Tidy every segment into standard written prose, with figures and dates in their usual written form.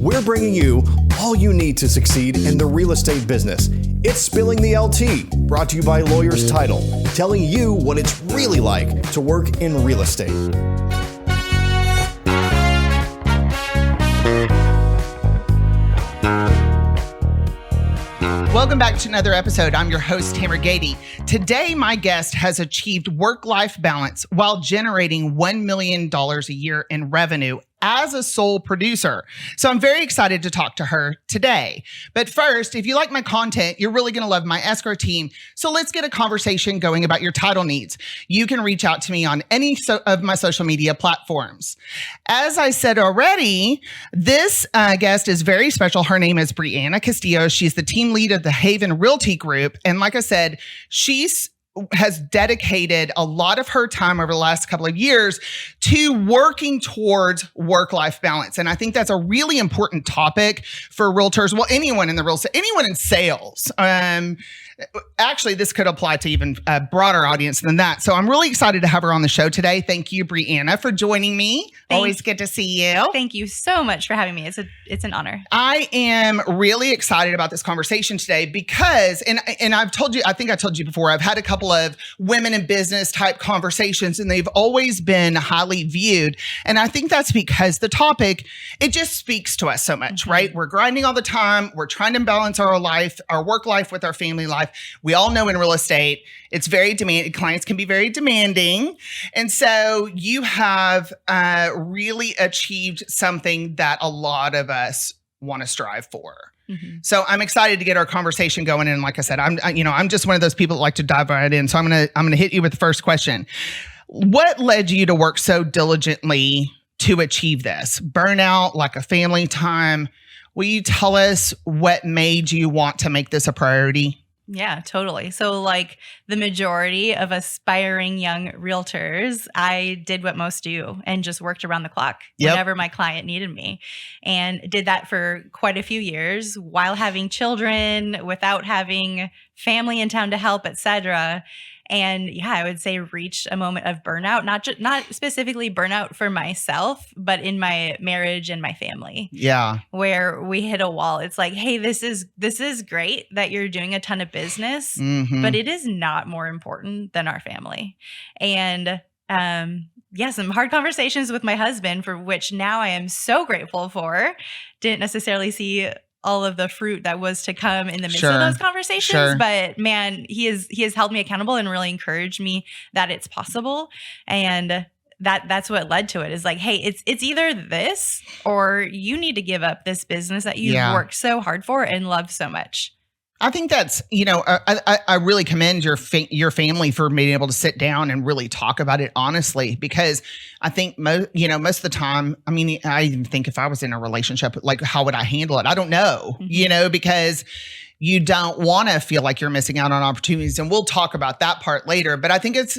we're bringing you all you need to succeed in the real estate business. It's Spilling the LT, brought to you by Lawyers Title, telling you what it's really like to work in real estate. Welcome back to another episode. I'm your host, Tamera. Today, my guest has achieved work-life balance while generating $1 million a year in revenue as a sole producer. So I'm very excited to talk to her today. But first, if you like my content, you're really going to love my escrow team. So let's get a conversation going about your title needs. You can reach out to me on any of my social media platforms. As I said already, this guest is very special. Her name is Brianna Castillo. She's the team lead of the Haven Realty Group. And like I said, has dedicated a lot of her time over the last couple of years to working towards work-life balance. And I think that's a really important topic for realtors. Well, anyone in the real estate, anyone in sales. Actually, this could apply to even a broader audience than that. So I'm really excited to have her on the show today. Thank you, Brianna, for joining me. Always good to see you. Thank you so much for having me. It's an honor. I am really excited about this conversation today because, and I've told you, I think I told you before, I've had a couple of women in business type conversations and they've always been highly viewed. And I think that's because the topic, it just speaks to us so much, right? We're grinding all the time. We're trying to balance our life, our work life with our family life. We all know in real estate, it's very demanding. Clients can be very demanding. And so you have really achieved something that a lot of us want to strive for. So I'm excited to get our conversation going. And like I said, I'm just one of those people that like to dive right in. So I'm gonna hit you with the first question. What led you to work so diligently to achieve this? Burnout, like a family time. Will you tell us what made you want to make this a priority? Yeah, totally. So like the majority of aspiring young realtors, I did what most do and just worked around the clock whenever my client needed me, and did that for quite a few years while having children, without having family in town to help, etc. And yeah, I would say reached a moment of burnout, not specifically burnout for myself, but in my marriage and my family. Yeah. Where we hit a wall. It's like, hey, this is great that you're doing a ton of business, but it is not more important than our family. And some hard conversations with my husband, for which now I am so grateful for. Didn't necessarily see all of the fruit that was to come in the midst of those conversations. But man, he has held me accountable and really encouraged me that it's possible. And that's what led to it, is like, hey, it's either this or you need to give up this business that you've worked so hard for and love so much. I think that's, I really commend your family for being able to sit down and really talk about it honestly, because I think most of the time, I even think if I was in a relationship, like, how would I handle it? I don't know, because you don't want to feel like you're missing out on opportunities. And we'll talk about that part later. But I think it's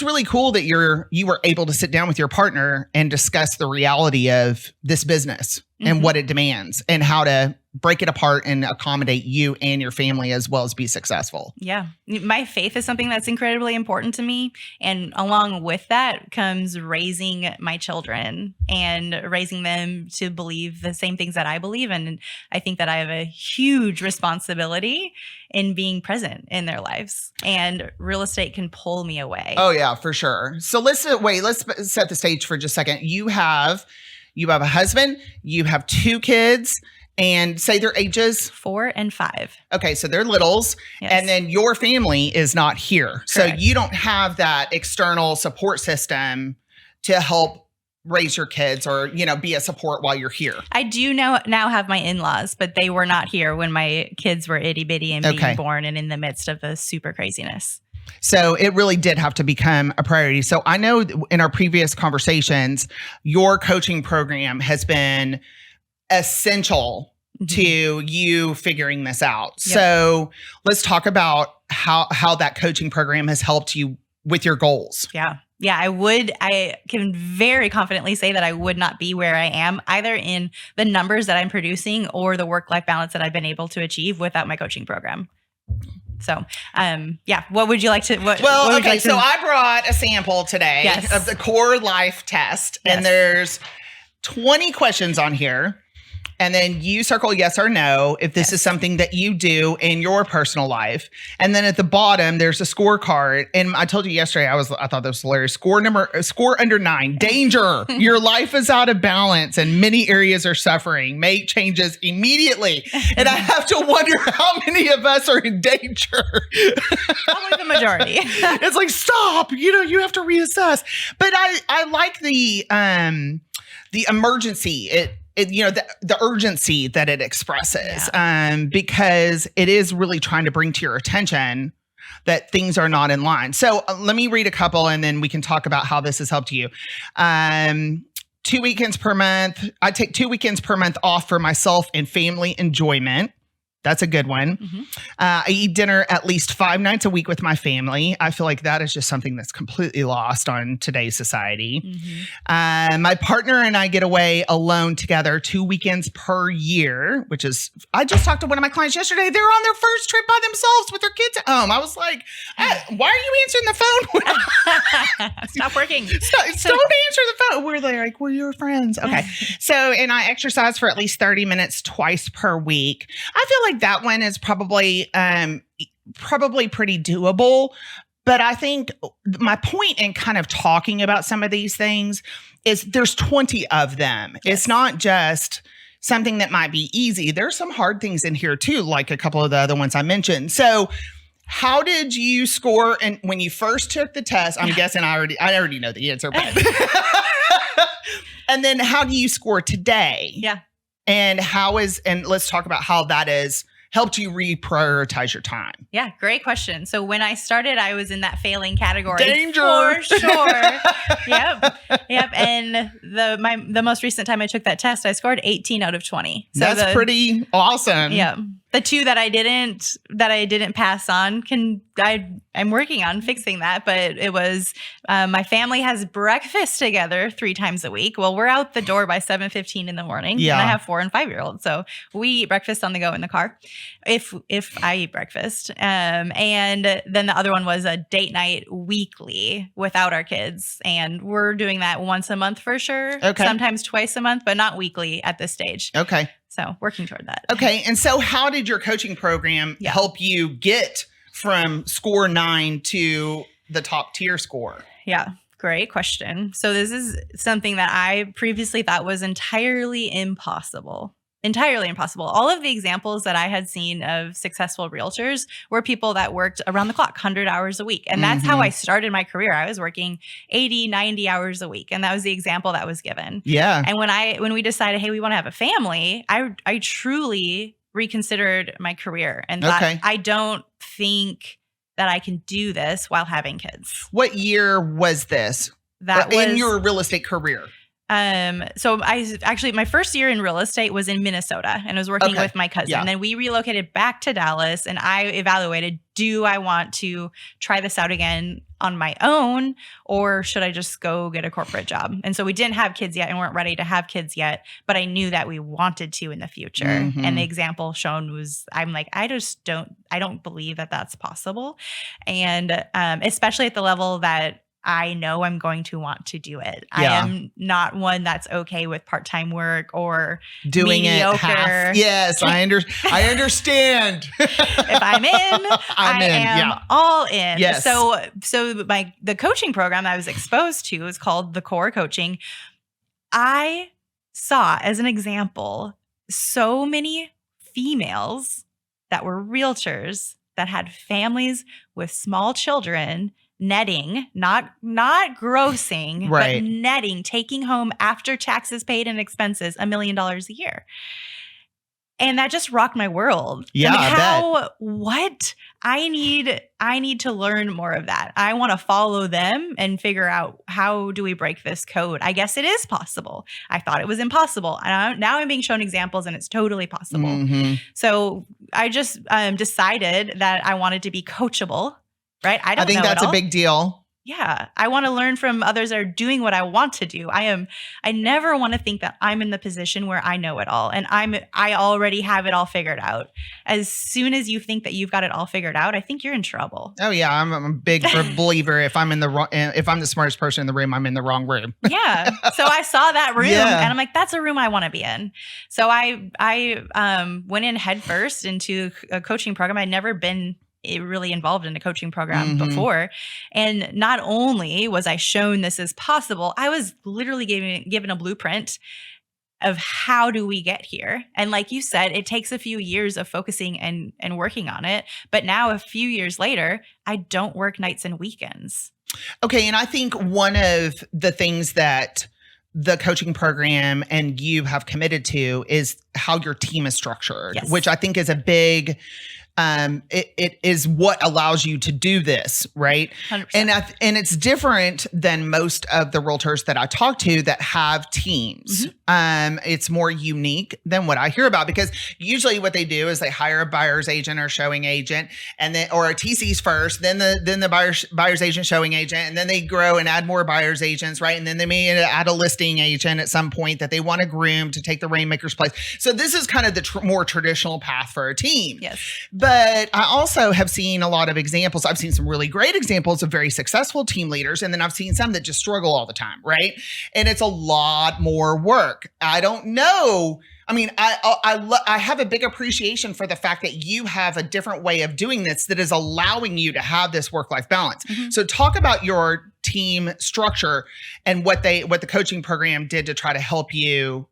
really cool that you were able to sit down with your partner and discuss the reality of this business and what it demands and how to break it apart and accommodate you and your family as well as be successful. Yeah. My faith is something that's incredibly important to me. And along with that comes raising my children and raising them to believe the same things that I believe in. And I think that I have a huge responsibility in being present in their lives, and real estate can pull me away. Oh yeah, for sure. So let's set the stage for just a second. You have a husband, you have 2 kids. And say their ages? 4 and 5. Okay, so they're littles. Yes. And then your family is not here. Correct. So you don't have that external support system to help raise your kids or, be a support while you're here. I do now have my in-laws, but they were not here when my kids were itty bitty and being born and in the midst of the super craziness. So it really did have to become a priority. So I know in our previous conversations, your coaching program has been essential to you figuring this out. Yep. So let's talk about how that coaching program has helped you with your goals. Yeah. Yeah, I can very confidently say that I would not be where I am either in the numbers that I'm producing or the work-life balance that I've been able to achieve without my coaching program. So, what would you like to? So I brought a sample today of the Core Life test, and there's 20 questions on here. And then you circle yes or no if this is something that you do in your personal life. And then at the bottom, there's a scorecard. And I told you yesterday, I thought that was hilarious. Score under 9. Danger. Your life is out of balance and many areas are suffering. Make changes immediately. And I have to wonder how many of us are in danger. Probably the majority. It's like, stop. You have to reassess. But I like the emergency. The urgency that it expresses, because it is really trying to bring to your attention that things are not in line. So let me read a couple and then we can talk about how this has helped you. 2 weekends per month. I take 2 weekends per month off for myself and family enjoyment. That's a good one. Mm-hmm. I eat dinner at least 5 nights a week with my family. I feel like that is just something that's completely lost on today's society. Mm-hmm. My partner and I get away alone together 2 weekends per year, which is, I just talked to one of my clients yesterday. They're on their first trip by themselves with their kids at home. I was like, why are you answering the phone? Stop working. Don't answer the phone. We're like, we're your friends. Okay. So, and I exercise for at least 30 minutes twice per week. I feel like that one is probably pretty doable. But I think my point in kind of talking about some of these things is there's 20 of them. Yes. It's not just something that might be easy. There's some hard things in here too, like a couple of the other ones I mentioned. So how did you score? And when you first took the test, I'm guessing I already know the answer, but and then how do you score today? Yeah. And let's talk about how that has helped you reprioritize your time. Yeah, great question. So when I started, I was in that failing category. Danger. For sure. Yep. And the most recent time I took that test, I scored 18 out of 20. So that's pretty awesome. Yeah. The 2 that I didn't pass on, I'm working on fixing that, but it was my family has breakfast together 3 times a week. Well, we're out the door by 7:15 in the morning. Yeah. And I have 4 and 5-year-olds. So we eat breakfast on the go in the car if I eat breakfast. And then the other one was a date night weekly without our kids. And we're doing that once a month for sure. Okay. Sometimes twice a month, but not weekly at this stage. Okay. So working toward that. Okay. And so how did your coaching program help you get from score 9 to the top tier score? Yeah. Great question. So this is something that I previously thought was entirely impossible. All of the examples that I had seen of successful realtors were people that worked around the clock, 100 hours a week. And that's how I started my career. I was working 80, 90 hours a week. And that was the example that was given. Yeah. And when we decided, hey, we want to have a family, I truly reconsidered my career and thought, I don't think that I can do this while having kids. What year was this? That was in your real estate career. So my first year in real estate was in Minnesota and I was working with my cousin. Yeah. Then we relocated back to Dallas and I evaluated, do I want to try this out again on my own or should I just go get a corporate job? And so we didn't have kids yet and weren't ready to have kids yet, but I knew that we wanted to in the future. And the example shown was, I'm like, I don't believe that that's possible. And, especially at the level that I know I'm going to want to do it. Yeah. I am not one that's okay with part-time work or doing mediocre. It half. Yes, I understand. If I'm in, I am all in. Yes. So the coaching program I was exposed to is called the Core Coaching. I saw as an example so many females that were realtors that had families with small children netting, not grossing, but netting, taking home after taxes paid and expenses $1 million a year. And that just rocked my world. Yeah, I bet. What? I need to learn more of that. I want to follow them and figure out how do we break this code. I guess it is possible. I thought it was impossible. And now I'm being shown examples and it's totally possible. So I just decided that I wanted to be coachable. Right? I think that's a big deal. Yeah, I want to learn from others that are doing what I want to do. I never want to think that I'm in the position where I know it all and I already have it all figured out. As soon as you think that you've got it all figured out, I think you're in trouble. Oh yeah, I'm a big believer. If I'm the smartest person in the room, I'm in the wrong room. Yeah. So I saw that room and I'm like, that's a room I want to be in. So I went in head first into a coaching program. I'd never been really involved in a coaching program before. And not only was I shown this is possible, I was literally given a blueprint of how do we get here. And like you said, it takes a few years of focusing and working on it. But now a few years later, I don't work nights and weekends. Okay. And I think one of the things that the coaching program and you have committed to is how your team is structured, which I think is a big it is what allows you to do this, right? 100%. And it's different than most of the realtors that I talk to that have teams. It's more unique than what I hear about, because usually what they do is they hire a buyer's agent or showing agent, and then or a TC's first, then the buyer's agent, showing agent, and then they grow and add more buyer's agents, right? And then they may add a listing agent at some point that they want to groom to take the rainmaker's place. So this is kind of the more traditional path for a team. Yes. But I also have seen a lot of examples. I've seen some really great examples of very successful team leaders. And then I've seen some that just struggle all the time, right? And it's a lot more work. I don't know. I mean, I have a big appreciation for the fact that you have a different way of doing this that is allowing you to have this work-life balance. So talk about your team structure and what the coaching program did to try to help you,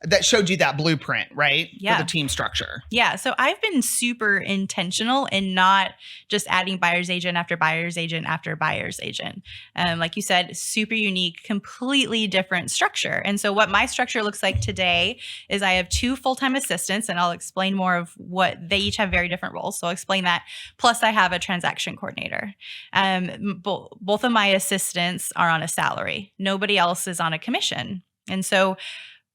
that showed you that blueprint, right? Yeah. For the team structure. Yeah. So I've been super intentional in not just adding buyer's agent after buyer's agent after buyer's agent. Like you said, super unique, completely different structure. And so what my structure looks like today is I have 2 full-time assistants, and I'll explain more of what they each have very different roles. So I'll explain that. Plus I have a transaction coordinator. Both of my assistants are on a salary. Nobody else is on a commission. And so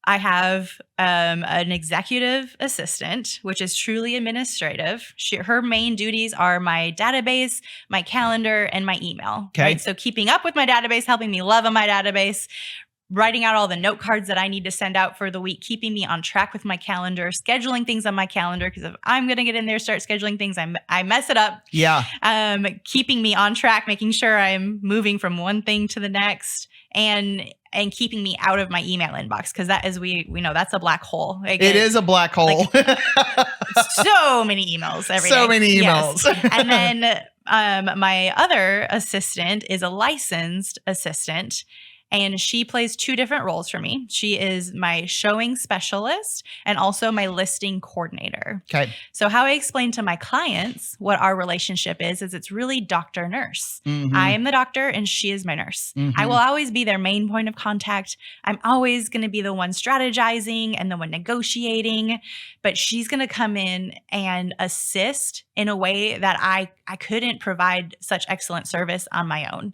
I have an executive assistant, which is truly administrative. Her main duties are my database, my calendar, and my email. Okay. Right? So keeping up with my database, helping me love on my database, writing out all the note cards that I need to send out for the week, keeping me on track with my calendar, scheduling things on my calendar, because if I'm going to get in there, start scheduling things, I mess it up. Yeah. Keeping me on track, making sure I'm moving from one thing to the next, and keeping me out of my email inbox, because that is, we know that's a black hole. It is a black hole. Like, so many emails every day. So many emails. Yes. And then my other assistant is a licensed assistant, and she plays 2 different roles for me. She is my showing specialist and also my listing coordinator. Okay. So how I explain to my clients what our relationship is it's really doctor-nurse. I am the doctor and she is my nurse. I will always be their main point of contact. I'm always going to be the one strategizing and the one negotiating, but she's going to come in and assist in a way that I couldn't provide such excellent service on my own.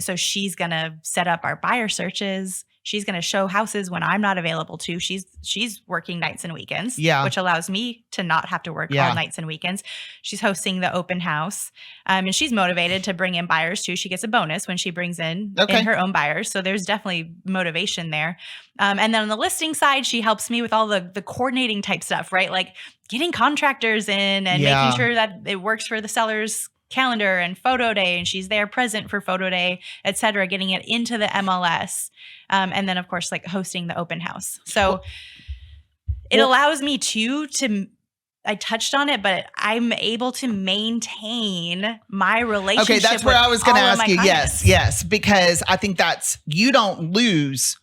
So she's going to set up our buyer searches. She's going to show houses when I'm not available to. She's working nights and weekends, which allows me to not have to work all nights and weekends. She's hosting the open house, and she's motivated to bring in buyers too. She gets a bonus when she brings in her own buyers. So there's definitely motivation there. And then on the listing side, she helps me with all the coordinating type stuff, right? Like getting contractors in and making sure that it works for the seller's calendar and photo day, and she's there present for photo day, et cetera, getting it into the MLS. And then of course, like hosting the open house. So it allows me to, I touched on it, but I'm able to maintain my relationship. Okay. That's where I was going to ask you. Clients. Yes. Because I think you don't lose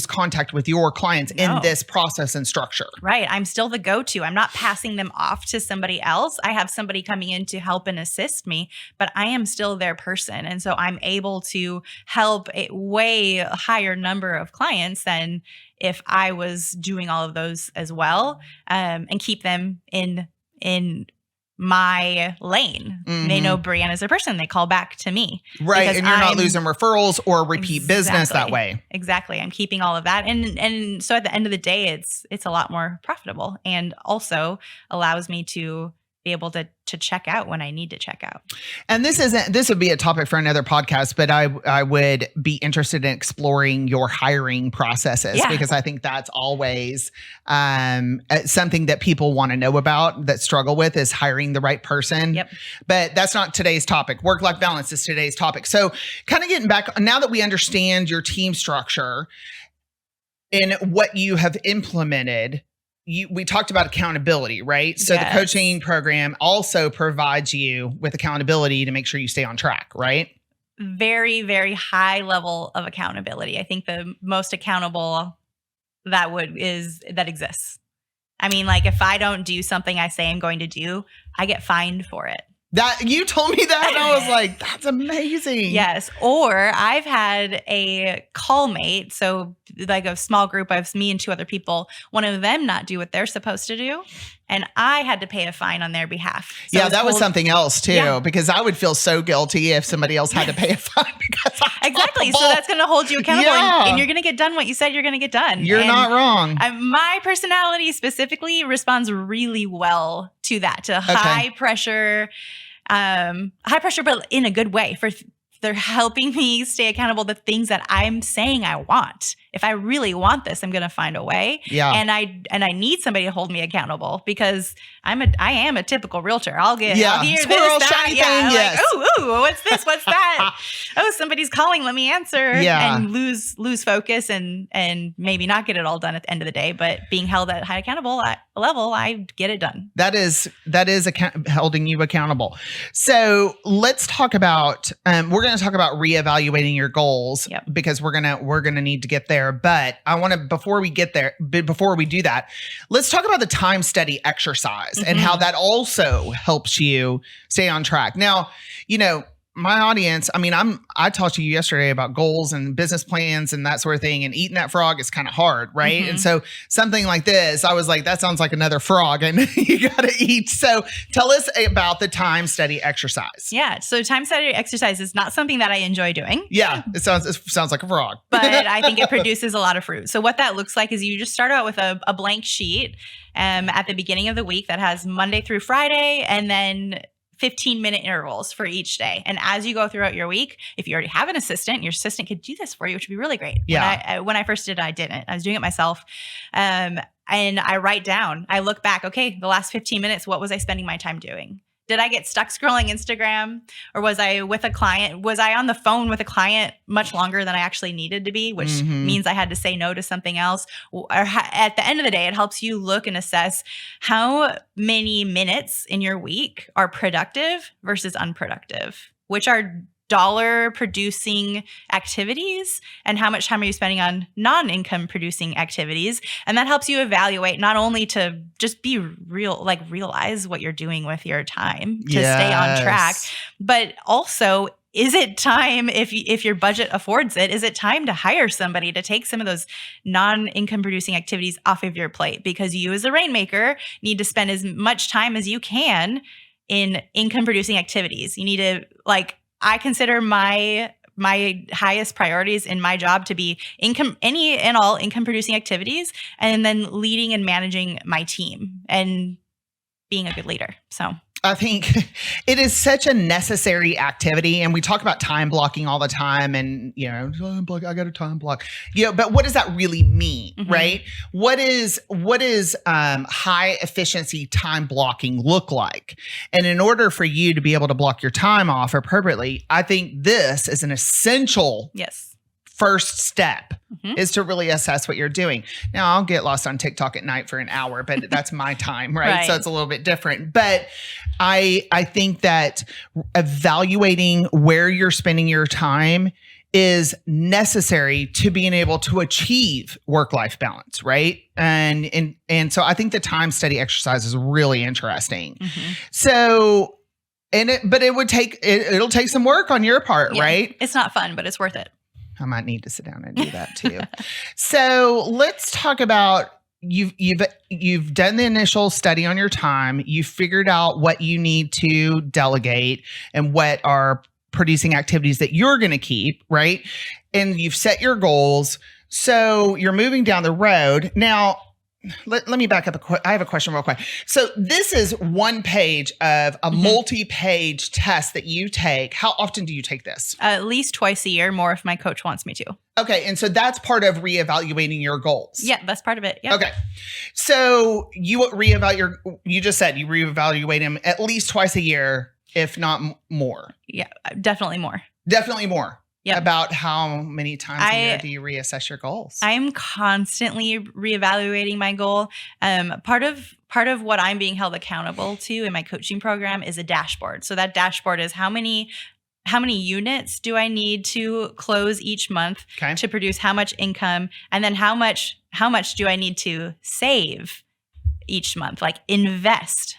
contact with your clients in this process and structure. Right. I'm still the go-to. I'm not passing them off to somebody else. I have somebody coming in to help and assist me, but I am still their person. And so I'm able to help a way higher number of clients than if I was doing all of those as well, and keep them in my lane. They know Brianna's a person. They call back to me. Right. And you're not losing referrals or repeat business that way. Exactly. I'm keeping all of that. And so at the end of the day, it's a lot more profitable, and also allows me to be able to check out when I need to check out. And this would be a topic for another podcast, but I would be interested in exploring your hiring processes because I think that's always something that people want to know about, that struggle with, is hiring the right person. Yep. But that's not today's topic. Work-life balance is today's topic. So kind of getting back, now that we understand your team structure and what you have implemented, we talked about accountability, right? So the coaching program also provides you with accountability to make sure you stay on track, right? Very, very high level of accountability. I think the most accountable that exists. I mean, like, if I don't do something I say I'm going to do, I get fined for it. That you told me that, and I was like, that's amazing. Yes. Or I've had a call mate, so like a small group of me and 2 other people, one of them not do what they're supposed to do, and I had to pay a fine on their behalf. So that was something else too, because I would feel so guilty if somebody else had to pay a fine because exactly. So that's going to hold you accountable, and you're going to get done what you said you're going to get done. You're not wrong. My personality specifically responds really well to that, to high pressure, but in a good way. They're helping me stay accountable to things that I'm saying I want. If I really want this, I'm going to find a way. Yeah. And I need somebody to hold me accountable, because I am a typical realtor. I'll hear squirrel, this, shiny that. thing, yes. Like, ooh, what's this? What's that? Oh, somebody's calling. Let me answer. And lose focus and maybe not get it all done at the end of the day. But being held at high accountable level, I get it done. That is holding you accountable. So let's talk about we're going to talk about reevaluating your goals, because we're gonna need to get there. But I want to, before we do that, let's talk about the time study exercise and how that also helps you stay on track. Now, my audience, I mean, I talked to you yesterday about goals and business plans and that sort of thing, and eating that frog is kind of hard, right? And so something like this, I was like, that sounds like another frog and you got to eat. So tell us about the time study exercise. Yeah. So time study exercise is not something that I enjoy doing. Yeah. It sounds like a frog. But I think it produces a lot of fruit. So what that looks like is you just start out with a blank sheet at the beginning of the week that has Monday through Friday, and then 15-minute intervals for each day. And as you go throughout your week, if you already have an assistant, your assistant could do this for you, which would be really great. Yeah. When I first did it, I didn't. I was doing it myself. And I write down, I look back, okay, the last 15 minutes, what was I spending my time doing? Did I get stuck scrolling Instagram, or was I with a client? Was I on the phone with a client much longer than I actually needed to be, which means I had to say no to something else? Or at the end of the day, it helps you look and assess how many minutes in your week are productive versus unproductive, which are dollar producing activities, and how much time are you spending on non-income producing activities. And that helps you evaluate, not only to just be realize what you're doing with your time to stay on track, but also, is it time, if your budget affords it, is it time to hire somebody to take some of those non-income producing activities off of your plate? Because you as a rainmaker need to spend as much time as you can in income producing activities. You need to, I consider my highest priorities in my job to be any and all income producing activities, and then leading and managing my team and being a good leader. So I think it is such a necessary activity, and we talk about time blocking all the time, and I got a time block. But what does that really mean, right? What is high efficiency time blocking look like? And in order for you to be able to block your time off appropriately, I think this is an essential first step is to really assess what you're doing. Now, I'll get lost on TikTok at night for an hour, but that's my time, right? So it's a little bit different. But I think that evaluating where you're spending your time is necessary to being able to achieve work-life balance, right? And so I think the time study exercise is really interesting. So, it'll take some work on your part, right? It's not fun, but it's worth it. I might need to sit down and do that too. So let's talk about, you've done the initial study on your time. You've figured out what you need to delegate and what are producing activities that you're going to keep, right? And you've set your goals. So you're moving down the road. Now, let me back up. I have a question real quick. So this is one page of a multi-page test that you take. How often do you take this? At least twice a year, more if my coach wants me to. Okay. And so that's part of reevaluating your goals. Yeah, that's part of it. Yeah. Okay. So you just said you reevaluate them at least twice a year, if not more. Yeah, definitely more. Definitely more. Yep. About how many times a year do you reassess your goals? I'm constantly reevaluating my goal. Part of what I'm being held accountable to in my coaching program is a dashboard. So that dashboard is how many units do I need to close each month to produce how much income, and then how much do I need to save each month, like invest.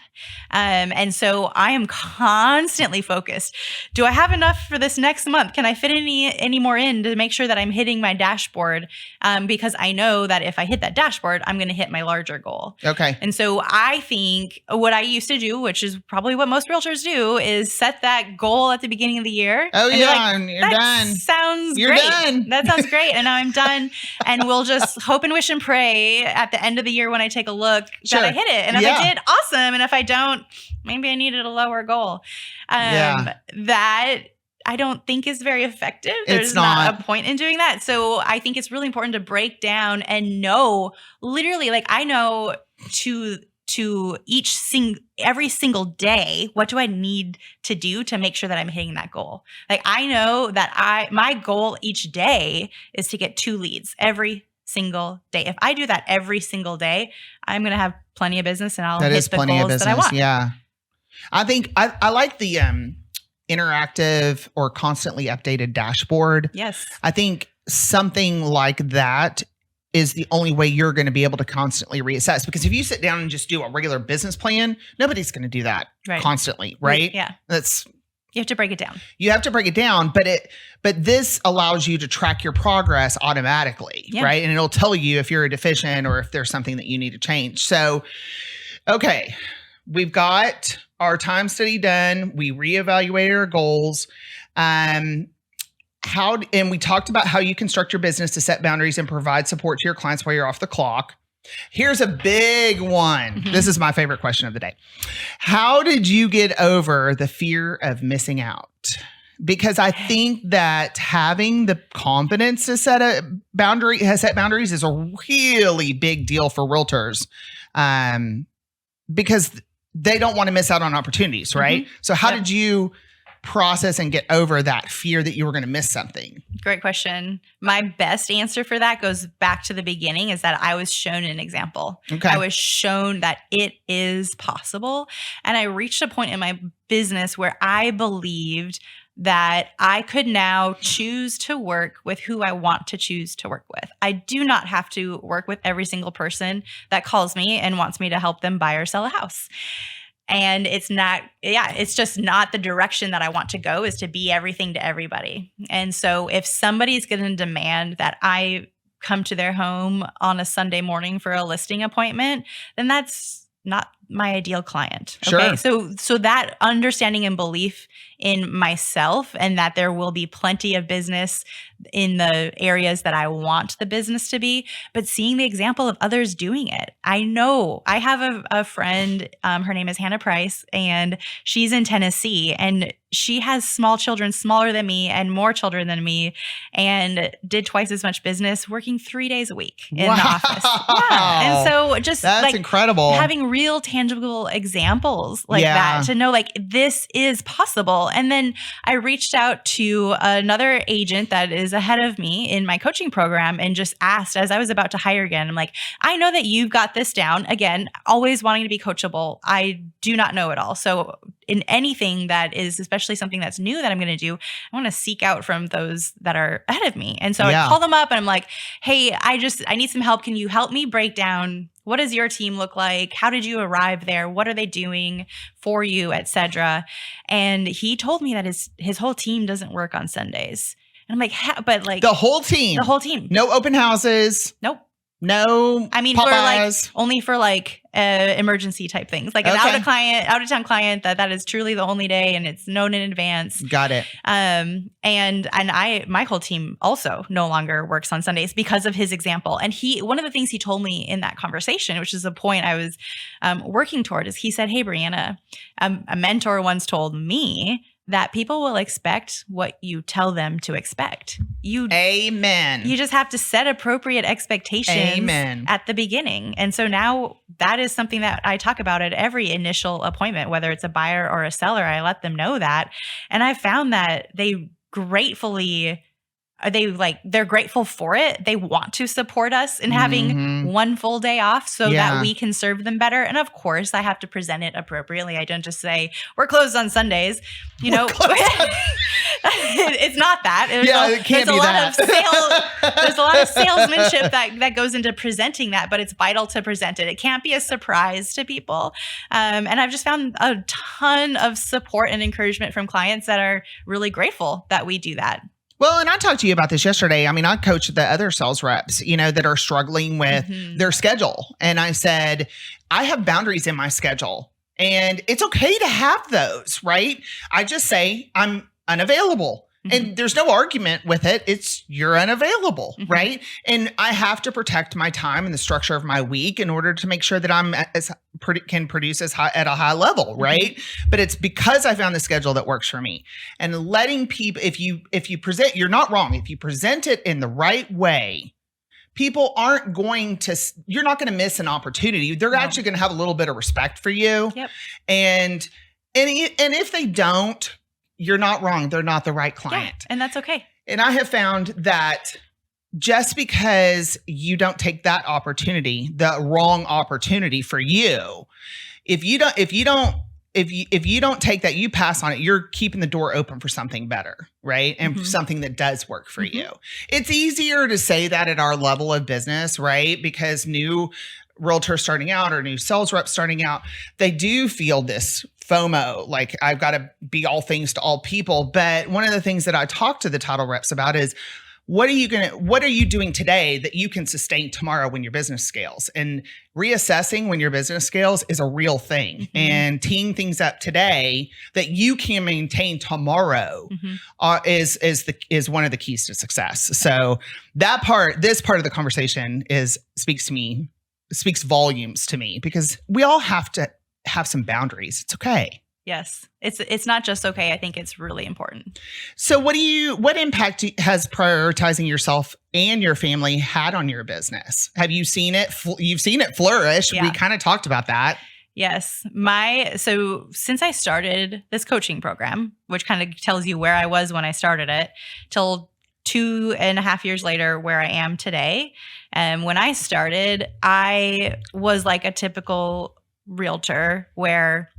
And so I am constantly focused. Do I have enough for this next month? Can I fit any more in to make sure that I'm hitting my dashboard? Because I know that if I hit that dashboard, I'm going to hit my larger goal. Okay. And so I think what I used to do, which is probably what most realtors do, is set that goal at the beginning of the year. Oh, yeah. And you're done. You're done. That sounds great. And now I'm done. And we'll just hope and wish and pray at the end of the year when I take a look that I hit it. And if I did, awesome. And if I don't, maybe I needed a lower goal. That I don't think is very effective. There's not a point in doing that. So I think it's really important to break down and know, literally, like I know to every single day, what do I need to do to make sure that I'm hitting that goal? Like I know that my goal each day is to get 2 leads every single day. If I do that every single day, I'm going to have plenty of business and I'll hit the goals that I want. Yeah. I think I like the interactive or constantly updated dashboard. Yes. I think something like that is the only way you're going to be able to constantly reassess. Because if you sit down and just do a regular business plan, nobody's going to do that constantly, right? Yeah. You have to break it down. You have to break it down, but this allows you to track your progress automatically, right? And it'll tell you if you're deficient or if there's something that you need to change. So, okay, we've got our time study done. We reevaluated our goals. And we talked about how you construct your business to set boundaries and provide support to your clients while you're off the clock. Here's a big one. This is my favorite question of the day. How did you get over the fear of missing out? Because I think that having the confidence to set boundaries is a really big deal for realtors, because they don't want to miss out on opportunities, right? So how did you process and get over that fear that you were going to miss something? Great question. My best answer for that goes back to the beginning, is that I was shown an example. I was shown that it is possible. And I reached a point in my business where I believed that I could now choose to work with who I want to choose to work with. I do not have to work with every single person that calls me and wants me to help them buy or sell a house. And it's just not the direction that I want to go, is to be everything to everybody. And so if somebody's going to demand that I come to their home on a Sunday morning for a listing appointment, then that's not my ideal client. Okay. So that understanding and belief in myself, and that there will be plenty of business in the areas that I want the business to be, but seeing the example of others doing it. I know I have a friend, her name is Hannah Price, and she's in Tennessee, and she has small children, smaller than me and more children than me, and did twice as much business working 3 days a week in the office. Yeah. And so that's incredible. Having real tangible examples like that to know like this is possible. And then I reached out to another agent that is ahead of me in my coaching program and just asked, as I was about to hire again, I'm like, I know that you've got this down. Again, always wanting to be coachable. I do not know it all. So in anything that is, especially something that's new that I'm going to do, I want to seek out from those that are ahead of me. And so I call them up and I'm like, hey, I need some help. Can you help me break down, what does your team look like? How did you arrive there? What are they doing for you, et cetera? And he told me that his whole team doesn't work on Sundays. And I'm like, but like the whole team, the whole team, no open houses. Nope. No, I mean, Popeyes. only for emergency type things, like an out of town client that is truly the only day and it's known in advance. Got it. And my whole team also no longer works on Sundays because of his example. And one of the things he told me in that conversation, which is a point I was working toward, is he said, "Hey, Brianna, a mentor once told me that people will expect what you tell them to expect." Amen. You just have to set appropriate expectations at the beginning. And so now that is something that I talk about at every initial appointment, whether it's a buyer or a seller. I let them know that. And I found that they're grateful for it. They want to support us in having one full day off so that we can serve them better. And of course, I have to present it appropriately. I don't just say, "We're closed on Sundays." You know, it's not that. It can't be that. There's a lot of salesmanship that goes into presenting that, but it's vital to present it. It can't be a surprise to people. And I've just found a ton of support and encouragement from clients that are really grateful that we do that. Well, and I talked to you about this yesterday. I mean, I coach the other sales reps, that are struggling with their schedule. And I said, I have boundaries in my schedule and it's okay to have those, right? I just say I'm unavailable. And there's no argument with it. It's you're unavailable, right? And I have to protect my time and the structure of my week in order to make sure that can produce at a high level, right? But it's because I found the schedule that works for me. And letting people, if you present, you're not wrong. If you present it in the right way, people you're not going to miss an opportunity. They're actually going to have a little bit of respect for you. Yep. And if they don't, you're not wrong. They're not the right client. Yeah, and that's okay. And I have found that just because you don't take that opportunity, the wrong opportunity for you, if you don't take that, you pass on it, you're keeping the door open for something better, right? And something that does work for you. It's easier to say that at our level of business, right? Because new realtors starting out or new sales reps starting out, they do feel this FOMO, like I've got to be all things to all people. But one of the things that I talk to the title reps about is, what are you doing today that you can sustain tomorrow when your business scales? And reassessing when your business scales is a real thing. And teeing things up today that you can maintain tomorrow is one of the keys to success. So this part of the conversation speaks volumes to me, because we all have to have some boundaries. It's okay. Yes. It's not just okay. I think it's really important. So what impact has prioritizing yourself and your family had on your business? Have you seen it? You've seen it flourish. Yeah. We kind of talked about that. Yes. So since I started this coaching program, which kind of tells you where I was when I started it, till 2.5 years later, where I am today. And when I started, I was like a typical realtor where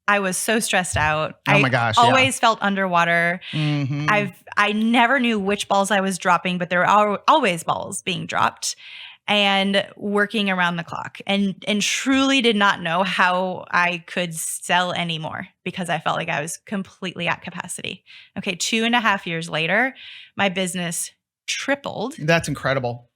I was so stressed out. Oh my gosh. I always felt underwater. I never knew which balls I was dropping, but there were always balls being dropped, and working around the clock, and truly did not know how I could sell anymore because I felt like I was completely at capacity. Okay. 2.5 years later, my business tripled. That's incredible.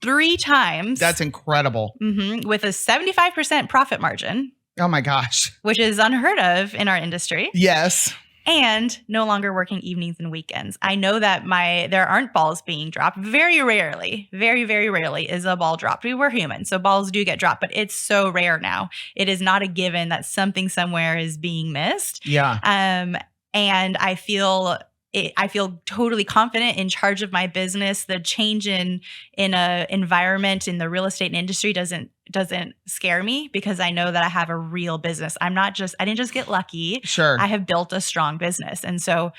3 times. That's incredible. With a 75% profit margin. Oh my gosh. Which is unheard of in our industry. Yes. And no longer working evenings and weekends. I know that there aren't balls being dropped. Very rarely, very, very rarely is a ball dropped. We were human, so balls do get dropped, but it's so rare now. It is not a given that something somewhere is being missed. Yeah. And I feel totally confident in charge of my business. The change in a environment in the real estate industry doesn't scare me, because I know that I have a real business. I didn't just get lucky. Sure. I have built a strong business. And so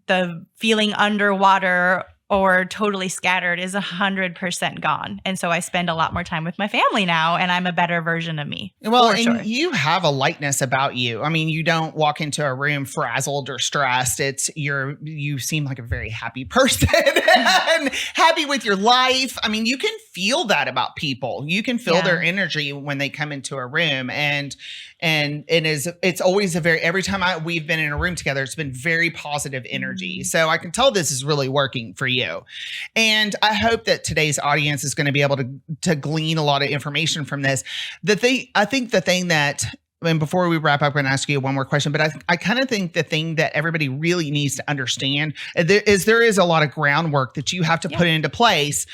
the feeling underwater or totally scattered is 100% gone. And so I spend a lot more time with my family now, and I'm a better version of me. Well, and you have a lightness about you. I mean, you don't walk into a room frazzled or stressed. You seem like a very happy person and happy with your life. I mean, you can feel that about people. You can feel their energy when they come into a room, and it's always every time we've been in a room together, it's been very positive energy. So I can tell this is really working for you. you. And I hope that today's audience is going to be able to glean a lot of information from this. I think the thing that, and before we wrap up, I'm going to ask you one more question, but I kind of think the thing that everybody really needs to understand is there is a lot of groundwork that you have to put into place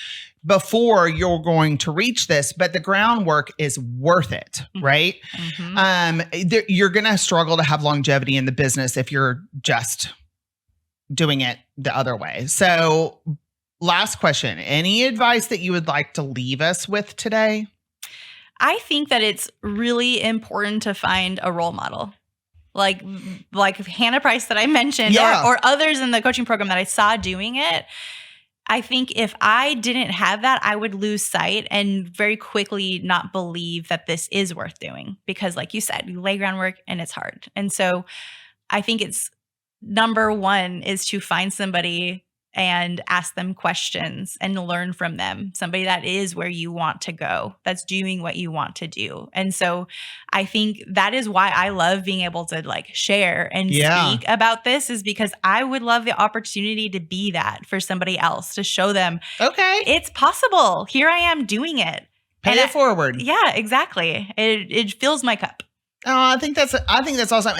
before you're going to reach this, but the groundwork is worth it, right? You're going to struggle to have longevity in the business if you're just doing it the other way. So last question, any advice that you would like to leave us with today? I think that it's really important to find a role model. Like Hannah Price that I mentioned, or others in the coaching program that I saw doing it. I think if I didn't have that, I would lose sight and very quickly not believe that this is worth doing. Because like you said, you lay groundwork and it's hard. And so I think it's number one is to find somebody and ask them questions and learn from them. Somebody that is where you want to go, that's doing what you want to do. And so I think that is why I love being able to like share and speak about this, is because I would love the opportunity to be that for somebody else, to show them, okay, it's possible. Here I am doing it. Pay it forward. Yeah, exactly. It fills my cup. Oh, I think that's awesome.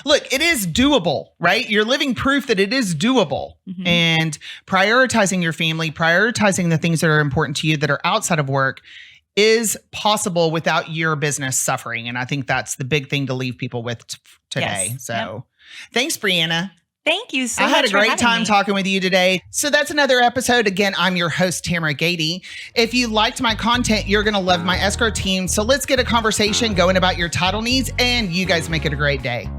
Look, it is doable, right? You're living proof that it is doable. And prioritizing your family, prioritizing the things that are important to you that are outside of work is possible without your business suffering. And I think that's the big thing to leave people with today. Yes. So thanks, Brianna. Thank you so much. I had a great time talking with you today. So that's another episode. Again, I'm your host, Tamera Gady. If you liked my content, you're going to love my escrow team. So let's get a conversation going about your title needs, and you guys make it a great day.